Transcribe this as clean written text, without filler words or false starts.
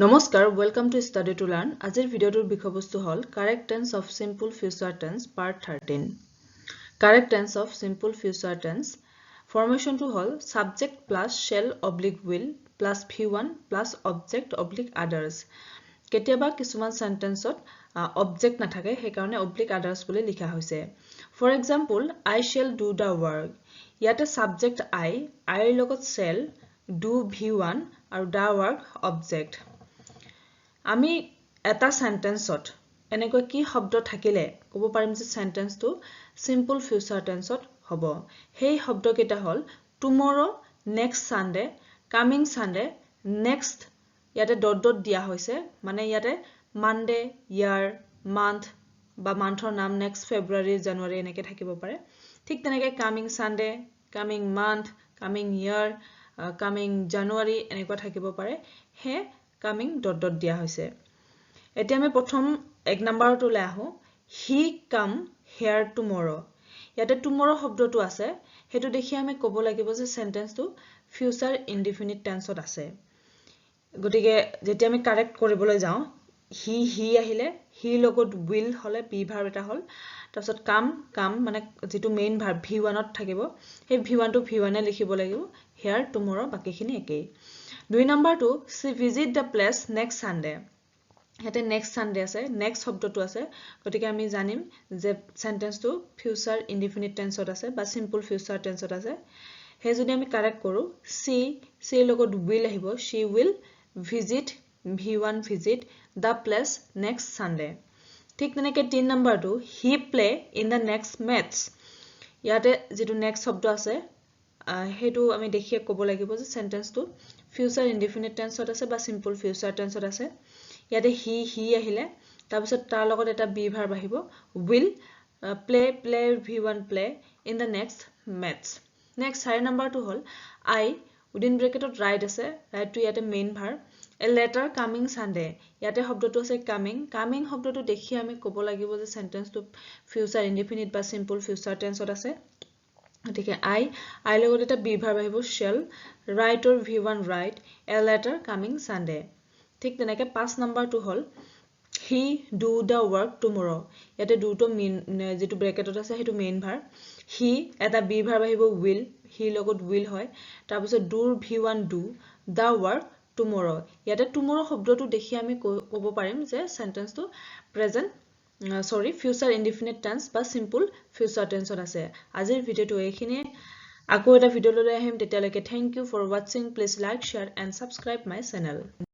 নমস্কাৰ, welcome to study to learn. আজিৰ ভিডিঅ'টোৰ বিষয়বস্তু হ'ল correct tense of simple future tense part 13. Correct tense of simple future tense. Formationটো হ'ল subject plus shall oblique will plus V1 plus object oblique others. কেতিয়াবা কিছুমান sentenceত object নাথাকে সেইকাৰণে oblique others বুলি লিখা হৈছে. For example, I shall do the work. ইয়াতে subject I ৰ লগত shall, do V1 আৰু the work object. আমি এটা সেন্টেন্সত এনেকৈ কি শব্দ থাকিলে ক'ব পাৰিম যে সেন্টেন্সটো সিম্পল ফিউচাৰ টেন্সত হ'ব সেই শব্দ কেইটা হ'ল টুমৰো next Sunday coming Sunday next ইয়াতে ডট ডট দিয়া হৈছে মানে ইয়াতে মানডে ইয়াৰ মান্থ বা মান্থৰ নাম নেক্সট ফেব্ৰুৱাৰী জানুৱাৰী এনেকৈ থাকিব পাৰে ঠিক তেনেকৈ coming Sunday coming month coming year coming January এনেকৈ থাকিব পাৰে হে coming dot dot দিয়া হৈছে এতিয়া আমি প্ৰথম এক নম্বৰটো লৈ আহো he come here tomorrow ইয়াতে tomorrow শব্দটো আছে হেতু দেখি আমি ক'ব লাগিব যে সেন্টেন্সটো ফিউচাৰ ইনডিফিনিট টেন্সত আছে গতিকে যেতিয়া আমি কাৰেক্ট কৰিবলৈ যাও he আহিলে he লগত will হলে be verb এটা হল তাৰপিছত come মানে যেটো মেইন ভাৰ্ব v1 ত থাকিব সেই v1 টো v1 এ লিখিব লাগিব here tomorrow বাকিখিনি একেই দুই নম্বৰটো she visit the place next sunday হেতে next sunday আছে next শব্দটো আছে গতিকে আমি জানিম যে সেন্টেন্সটো ফিউচাৰ ইনডিফিনিট টেন্সত আছে বা সিম্পল ফিউচাৰ টেন্সত আছে হে যদি আমি কাৰেক্ট কৰো she লগত will আহিব she will visit v1 visit the place next sunday ঠিক তেনেকৈ 3 নম্বৰটো he play in the next match ইয়াতে যেটো next শব্দ আছে হেতু আমি দেখিয়ে ক'ব লাগিব যে সেন্টেন্সটো ফিউচাৰ ইনডিফিনিট টেন্সত আছে বা সিম্পল ফিউচাৰ টেন্সত আছে ইয়াতে he আহিলে তাৰ পিছত তাৰ লগত এটা be verb আহিব will play v1 play in the next match next 4 নম্বৰটো হ'ল I within bracketত write আছে write টো ইয়াতে main verb a letter coming sunday ইয়াতে শব্দটো আছে coming শব্দটো দেখি আমি ক'ব লাগিব যে সেন্টেন্সটো ফিউচাৰ ইনডিফিনিট বা সিম্পল ফিউচাৰ টেন্সত আছে গতিকে I লগত এটা be verb আহিব shall write or v1 write a letter coming sunday ঠিক তেনেকৈ 5 নম্বৰটো হ'ল he do the work tomorrow ইয়াতে do টো মেইন যেটো ব্ৰেকেটত আছে হেতু মেইন ভাৰ্ব he এটা be verb আহিব will he লগত will হয় তাৰ পিছত do v1 do the work tomorrow ইয়াতে tomorrow শব্দটো দেখি আমি ক'ব পাৰিম যে সেন্টেন্সটো প্ৰেজেন্ট ফিউচাৰ ইনডিফিনিট টেন্স বা সিম্পল ফিউচাৰ টেন্সত আছে আজিৰ ভিডিওটো এইখিনিয়ে আকৌ এটা ভিডিও লৈ আহিম তেতিয়ালৈকে thank you for watching please like share and subscribe my channel